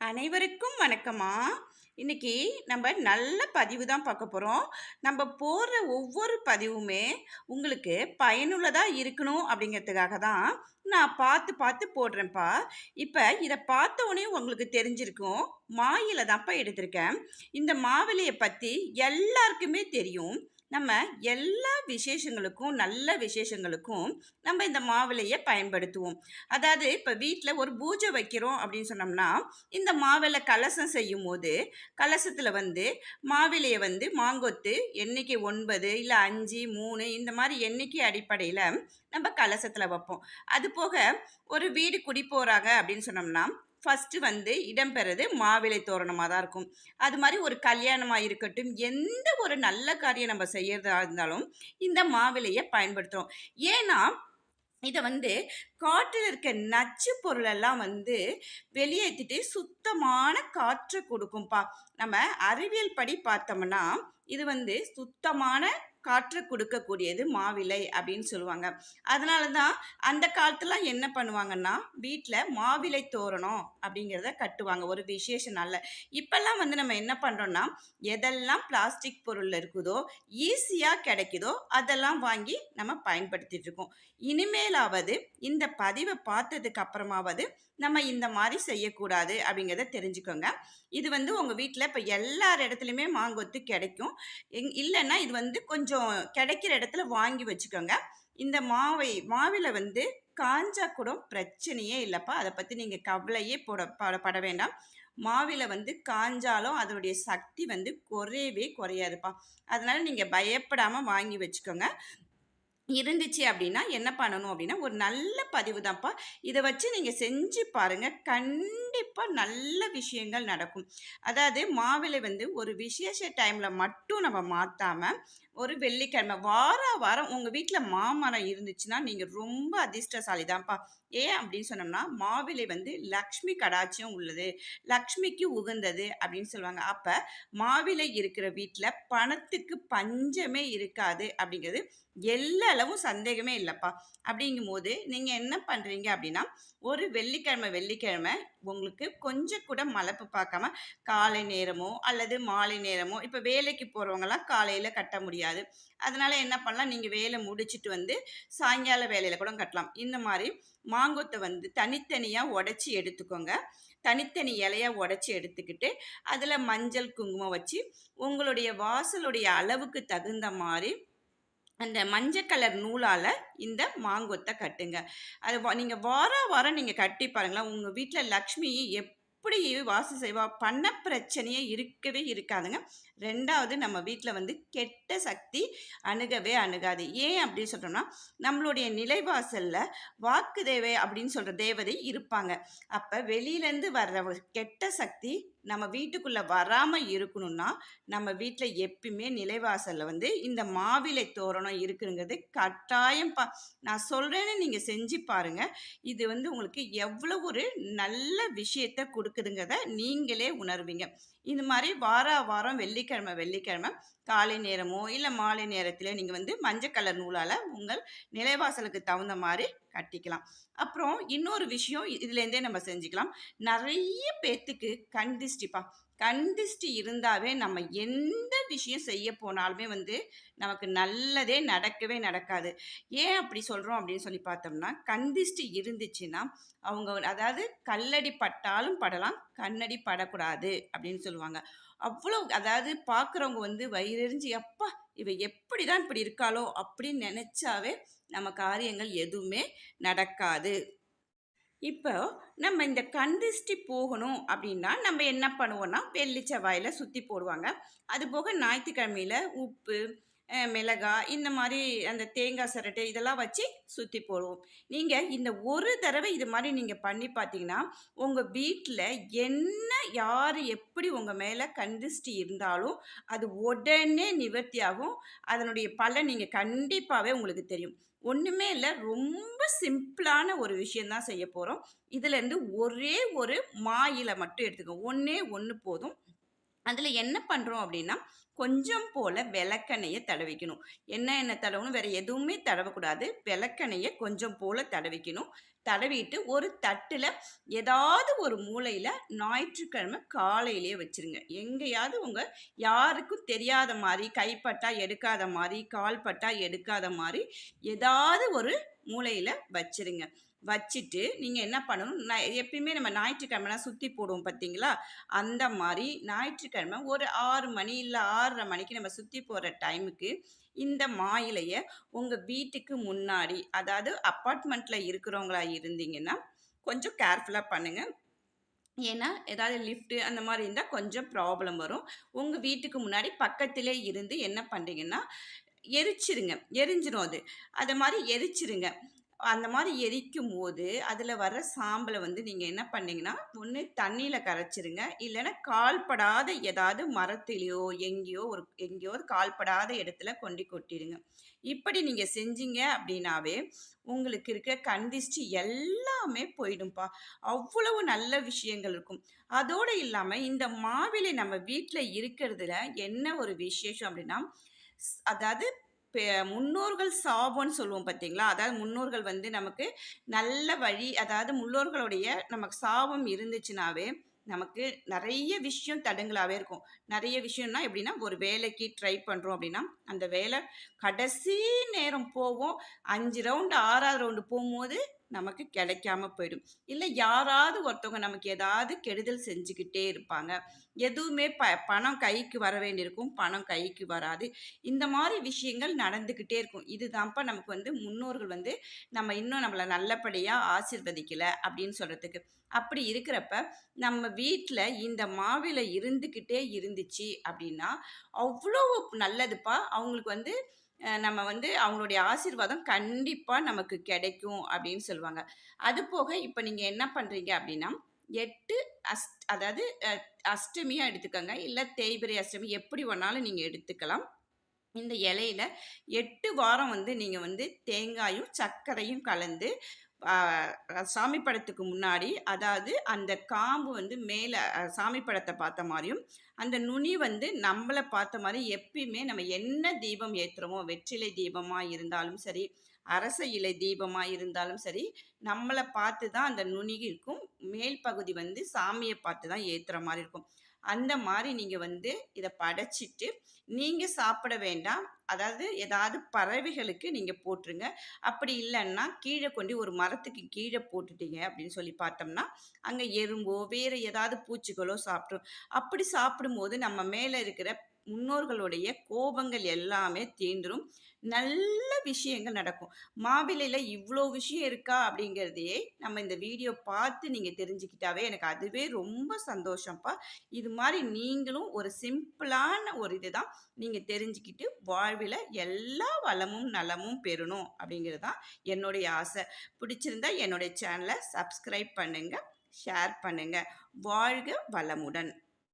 அனைவருக்கும் வணக்கமா. இன்னைக்கு நம்ம நல்ல பதிவு தான் பார்க்க போகிறோம். நம்ம போடுற ஒவ்வொரு பதிவுமே உங்களுக்கு பயனுள்ளதாக இருக்கணும் அப்படிங்கிறதுக்காக தான் நான் பார்த்து பார்த்து போடுறேன்ப்பா. இப்போ இதை பார்த்த உடனே உங்களுக்கு தெரிஞ்சிருக்கும், மாயில தான்ப்பா எடுத்திருக்கேன். இந்த மாவிலையை பற்றி எல்லாருக்குமே தெரியும். நம்ம எல்லா விசேஷங்களுக்கும் நல்ல விசேஷங்களுக்கும் நம்ம இந்த மாவிலையை பயன்படுத்துவோம். அதாவது இப்போ வீட்டில் ஒரு பூஜை வைக்கிறோம் அப்படின்னு சொன்னோம்னா, இந்த மாவிலை கலசம் செய்யும் போது கலசத்தில் மாவிலையை மாங்கொத்து எண்ணிக்கை 9 இல்லை 5 3 இந்த மாதிரி எண்ணிக்கை அடிப்படையில் நம்ம கலசத்தில் வைப்போம். அது போக ஒரு வீடு குடி போகிறாங்க அப்படின்னு சொன்னோம்னா ஃபஸ்ட்டு இடம்பெறது மாவிலை தோரணமாக தான் இருக்கும். அது மாதிரி ஒரு கல்யாணமாக இருக்கட்டும், எந்த ஒரு நல்ல காரியம் நம்ம செய்யறதா இருந்தாலும் இந்த மாவிலையை பயன்படுத்துகிறோம். ஏன்னா இதை காற்றில் இருக்க நச்சு பொருளெல்லாம் வெளியேற்றிட்டு சுத்தமான காற்றை கொடுக்கும்பா. நம்ம அறிவியல் படி பார்த்தோம்னா இது சுத்தமான காற்று கொடுக்கக்கூடியது மாவிலை அப்படின்னு சொல்லுவாங்க. அதனால தான் அந்த காலத்துல என்ன பண்ணுவாங்கன்னா, வீட்டில் மாவிலை தோரணம் அப்படிங்கிறத கட்டுவாங்க ஒரு விசேஷ நாளில். இப்பெல்லாம் நம்ம என்ன பண்ணுறோம்னா, எதெல்லாம் பிளாஸ்டிக் பொருள் இருக்குதோ, ஈஸியாக கிடைக்குதோ அதெல்லாம் வாங்கி நம்ம பயன்படுத்திட்டு இருக்கோம். இனிமேலாவது இந்த பதிவை பார்த்ததுக்கு அப்புறமாவது நம்ம இந்த மாதிரி செய்யக்கூடாது அப்படிங்கிறத தெரிஞ்சுக்கோங்க. இது உங்கள் வீட்டில் இப்போ எல்லார் இடத்துலையுமே மாங்கொத்து கிடைக்கும். இல்லைன்னா இது கொஞ்சம் கிடைக்கிற இடத்துல வாங்கி வச்சுக்கோங்க. இந்த மாவில் காஞ்சா கூட பிரச்சனையே இல்லைப்பா. அதை பற்றி நீங்கள் கவலையே பட வேண்டாம். மாவில் காஞ்சாலும் அதனுடைய சக்தி குறையவே குறையாதுப்பா. அதனால நீங்கள் பயப்படாமல் வாங்கி வச்சுக்கோங்க. இருந்துச்சு அப்படின்னா என்ன பண்ணணும் அப்படின்னா, ஒரு நல்ல பதிவு தான்ப்பா. இதை வச்சு நீங்கள் செஞ்சு பாருங்கள், கண்டிப்பாக நல்ல விஷயங்கள் நடக்கும். அதாவது மாவிலை ஒரு விசேஷ டைமில் மட்டும் நம்ம மாற்றாமல், ஒரு வெள்ளிக்கிழமை வாரம் உங்கள் வீட்டில் மாமரம் இருந்துச்சுன்னா நீங்கள் ரொம்ப அதிர்ஷ்டசாலி தான்ப்பா. ஏன் அப்படின்னு சொன்னோம்னா, மாவிலை லக்ஷ்மி கடாட்சியம் உள்ளது, லக்ஷ்மிக்கு உகந்தது அப்படின்னு சொல்லுவாங்க. அப்போ மாவிலை இருக்கிற வீட்டில் பணத்துக்கு பஞ்சமே இருக்காது அப்படிங்கிறது எல்லா அளவும் சந்தேகமே இல்லைப்பா. அப்படிங்கும்போது நீங்கள் என்ன பண்ணுறீங்க அப்படின்னா, ஒரு வெள்ளிக்கிழமை உங்களுக்கு கொஞ்சம் கூட மலைப்பு பார்க்காம காலை நேரமோ அல்லது மாலை நேரமோ, இப்போ வேலைக்கு போகிறவங்கலாம் காலையில் கட்ட முடியாது. அதனால் என்ன பண்ணலாம், நீங்கள் வேலை முடிச்சுட்டு சாயங்கால வேலையில் கூட கட்டலாம். இந்த மாதிரி மாங்கொத்தை தனித்தனியாக உடச்சி எடுத்துக்கோங்க. தனித்தனி இலையாக உடச்சி எடுத்துக்கிட்டு அதில் மஞ்சள் குங்குமம் வச்சு உங்களுடைய வாசலுடைய அளவுக்கு தகுந்த மாதிரி அந்த மஞ்சள் கலர் நூலால் இந்த மாங்கொத்தை கட்டுங்க. அது நீங்கள் வாரம் நீங்கள் கட்டி பாருங்களேன், உங்கள் வீட்டில் லக்ஷ்மி எப்படி வாசம் செய்வா, பண்ண பிரச்சனையே இருக்கவே இருக்காதுங்க. ரெண்டாவது, நம்ம வீட்டில் கெட்ட சக்தி அணுகவே அணுகாது. ஏன் அப்படின்னு சொல்கிறோம்னா, நம்மளுடைய நிலைவாசலில் வாக்கு தேவை அப்படின்னு சொல்கிற தேவதை இருப்பாங்க. அப்போ வெளியிலேருந்து வர்ற கெட்ட சக்தி நம்ம வீட்டுக்குள்ளே வராமல் இருக்கணும்னா, நம்ம வீட்டில் எப்பயுமே நிலைவாசலில் இந்த மாவிலை தோரணம் இருக்குங்கிறது கட்டாயம் நான் சொல்கிறேன்னு நீங்கள் செஞ்சு பாருங்கள். இது உங்களுக்கு எவ்வளோ ஒரு நல்ல விஷயத்தை கொடுக்குதுங்கிறத நீங்களே உணர்வீங்க. இது மாதிரி வாரம் வெள்ளிக்கிழமை காலை நேரமோ இல்லை மாலை நேரத்தில் நீங்கள் மஞ்சள் கலர் நூலால் உங்கள் நிலைவாசலுக்கு தகுந்த மாதிரி கட்டிக்கலாம். அப்புறம் இன்னொரு விஷயம் இதுலேருந்தே நம்ம செஞ்சுக்கலாம். நிறைய பேத்துக்கு கண் திருஷ்டி இருந்தாவே நம்ம எந்த விஷயம் செய்ய போனாலுமே நமக்கு நல்லதே நடக்கவே நடக்காது. ஏன் அப்படி சொல்கிறோம் அப்படின்னு சொல்லி பார்த்தோம்னா, கண் திருஷ்டி இருந்துச்சுன்னா அவங்க அதாவது கல்லடி பட்டாலும் படலாம், கண்ணடி படக்கூடாது அப்படின்னு சொல்லுவாங்க. அவ்வளோ அதாவது பார்க்குறவங்க வயிறெறிஞ்சு அப்பா இவ எப்படி தான் இப்படி இருக்காளோ அப்படின்னு நினச்சாவே நம்ம காரியங்கள் எதுவுமே நடக்காது. இப்போ நம்ம இந்த கண் திருஷ்டி போகணும் அப்படின்னா நம்ம என்ன பண்ணுவோம்னா, வெள்ளி செவ்வாயில் சுற்றி போடுவாங்க. அதுபோக ஞாயிற்றுக்கிழமையில் உப்பு, மிளகாய் இந்த மாதிரி அந்த தேங்காய் சிரட்டை இதெல்லாம் வச்சு சுற்றி போடுவோம். நீங்கள் இந்த ஒரு தடவை இது மாதிரி நீங்கள் பண்ணி பார்த்தீங்கன்னா, உங்கள் வீட்டில் என்ன யார் எப்படி உங்கள் மேலே கண் திருஷ்டி இருந்தாலும் அது உடனே நிவர்த்தி ஆகும். அதனுடைய பலன் நீங்கள் கண்டிப்பாகவே உங்களுக்கு தெரியும். ஒன்றுமே இல்லை, ரொம்ப சிம்பிளான ஒரு விஷயந்தான் செய்ய போகிறோம். இதுலேருந்து ஒரே ஒரு மா இலை மட்டும் எடுத்துக்கோங்க. ஒன்றே ஒன்று போதும். அதில என்ன பண்றோம் அப்படின்னா, கொஞ்சம் போல விளக்கெண்ணெய தடவிக்கணும். எண்ணெய் தடவணும். வேற எதுவுமே தடவக்கூடாது. விளக்கெண்ணெய கொஞ்சம் போல தடவிக்கணும். தடவிட்டு ஒரு தட்டுல ஏதாவது ஒரு மூலையில ஞாயிற்றுக்கிழமை காலையிலேயே வச்சுருங்க. எங்கேயாவது யாருக்கும் தெரியாத மாரி, கைப்பட்டா எடுக்காத மாரி, கால் பட்டா எடுக்காத மாரி ஏதாவது ஒரு மூலையில வச்சுருங்க. வச்சுட்டு நீங்க என்ன பண்ணணும், எப்பயுமே நம்ம ஞாயிற்றுக்கிழமைலாம் சுத்தி போடுவோம் பார்த்தீங்களா? அந்த மாரி ஞாயிற்றுக்கிழமை ஒரு 6 மணி இல்ல 6:30 மணிக்கு நம்ம சுத்தி போடுற டைமுக்கு, இந்த மா இலைய உங்க வீட்டுக்கு முன்னாடி, அதாவது அப்பார்ட்மெண்ட்ல இருக்கிறவங்களா இருந்தீங்கன்னா, கொஞ்சம் கேர்ஃபுல்லா பண்ணுங்க. ஏன்னா, ஏதாவது லிஃப்ட்டு அந்த மாரி இருந்தா கொஞ்சம் ப்ராப்ளம் வரும். உங்க வீட்டுக்கு முன்னாடி பக்கத்திலே இருந்து என்ன பண்றீங்கன்னா, எரிச்சிருங்க. எரிஞ்சிரும் அது. அத மாரி எரிச்சிருங்க. அந்த மாரி எரிக்கும்போது, அதில வர்ற சாம்பல வந்து நீங்க என்ன பண்ணீங்கன்னா, ஒண்ணு தண்ணீல கரைச்சிருங்க. இல்லன்னா கால்படாத ஏதாவது மரத்திலயோ, எங்கேயோ ஒரு கால்படாத இடத்துல கொண்டி கொட்டிருங்க. இப்படி நீங்க செஞ்சீங்க அப்படின்னாவே, உங்களுக்கு இருக்க கண் திஷ்டி எல்லாமே போயிடும்பா. அவ்வளவு நல்ல விஷயங்கள் இருக்கும். அதோட இல்லாம இந்த மாவிலை நம்ம வீட்ல இருக்கிறதுல என்ன ஒரு விசேஷம் அப்படின்னா, அதாவது முன்னோர்கள் சாபம்ன்னு சொல்லுவோம் பார்த்தீங்களா? அதாவது முன்னோர்கள் வந்து நமக்கு நல்ல வழி அதாவது முன்னோர்களுடைய நமக்கு சாபம் இருந்துச்சுனாவே, நமக்கு நெறைய விஷயம் தடங்கலாவே இருக்கும். நெறைய விஷயம்னா எப்படின்னா, ஒரு வேலைக்கு ட்ரை பண்றோம் அப்படின்னா, அந்த வேலை கடைசி நேரம் போவோம். 5 ரவுண்டு 6வது ரவுண்டு போம்போது நமக்கு கிடைக்காம போயிடும். இல்ல யாராவது ஒருத்தவங்க நமக்கு ஏதாவது கெடுதல் செஞ்சுக்கிட்டே இருப்பாங்க. எதுவுமே பணம் கைக்கு வர வேண்டியிருக்கும். பணம் கைக்கு வராது. இந்த மாரி விஷயங்கள் நடந்துக்கிட்டே இருக்கும். இதுதான்ப்பா நமக்கு வந்து முன்னோர்கள் வந்து நம்ம இன்னும் நம்மள நல்லபடியா ஆசீர்வதிக்கல அப்படின்னு சொல்றதுக்கு. அப்படி இருக்கிறப்ப, நம்ம வீட்ல இந்த மாவிலை இருந்துக்கிட்டே இருந்துச்சு அப்படின்னா, அவ்வளோ நல்லதுப்பா. அவங்களுக்கு வந்து நம்ம வந்து அவங்களுடைய ஆசீர்வாதம் கண்டிப்பா நமக்கு கிடைக்கும் அப்படின்னு சொல்லுவாங்க. அதுபோக இப்ப நீங்க என்ன பண்றீங்க அப்படின்னா, 8 அதாவது அஷ்டமியா எடுத்துக்கங்க. இல்ல தேய்பிறை அஷ்டமி எப்படி வேணாலும் நீங்க எடுத்துக்கலாம். இந்த இலையில 8 வாரம் வந்து நீங்க வந்து தேங்காயும், சர்க்கரையும் கலந்து ஆ சாமி படத்துக்கு முன்னாடி, அதாவது அந்த காம்பு வந்து மேல சாமி படத்த பார்த்த மாரியும், அந்த நுனி வந்து நம்மள பார்த்த மாரி எப்பயுமே நம்ம என்ன தீபம் ஏத்துறோமோ, வெற்றிலை தீபமா இருந்தாலும் சரி, அரச இலை தீபமா இருந்தாலும் சரி, நம்மள பார்த்து தான் அந்த நுனி இருக்கும். மேல் பகுதி வந்து சாமிய பார்த்து தான் ஏத்துற மாரி இருக்கும். அந்த மாரி நீங்க வந்து இத படைச்சிட்டு, நீங்க சாப்பிட வேண்டாம். அதாவது ஏதாவது பறவைகளுக்கு நீங்க போட்டுருங்க. அப்படி இல்லன்னா, கீழ கொண்டு ஒரு மரத்துக்கு கீழ போட்டுட்டீங்க அப்படின்னு சொல்லி பார்த்தோம்னா, அங்க எறும்போ, வேற ஏதாவது பூச்சிகளோ சாப்பிட்ரும். அப்படி சாப்பிடும்போது நம்ம மேல இருக்கிற முன்னோர்களுடைய கோபங்கள் எல்லாமே தீந்துரும். நல்ல விஷயங்கள் நடக்கும். மாவிலையில இவ்ளோ விஷயம் இருக்கா அப்படிங்கிறதையே நம்ம இந்த வீடியோ பார்த்து நீங்க தெரிஞ்சுக்கிட்டாவே எனக்கு அதுவே ரொம்ப சந்தோஷம்ப்பா. இது மாரி நீங்களும் ஒரு சிம்பிளான ஒரு இதுதான் நீங்க தெரிஞ்சுக்கிட்டு வாழ்வில எல்லா வளமும், நலமும் பெறணும் அப்படிங்கிறது தான் என்னுடைய ஆசை. பிடிச்சிருந்தா என்னுடைய சேனல சப்ஸ்கிரைப் பண்ணுங்க, ஷேர் பண்ணுங்க. வாழ்க வளமுடன்.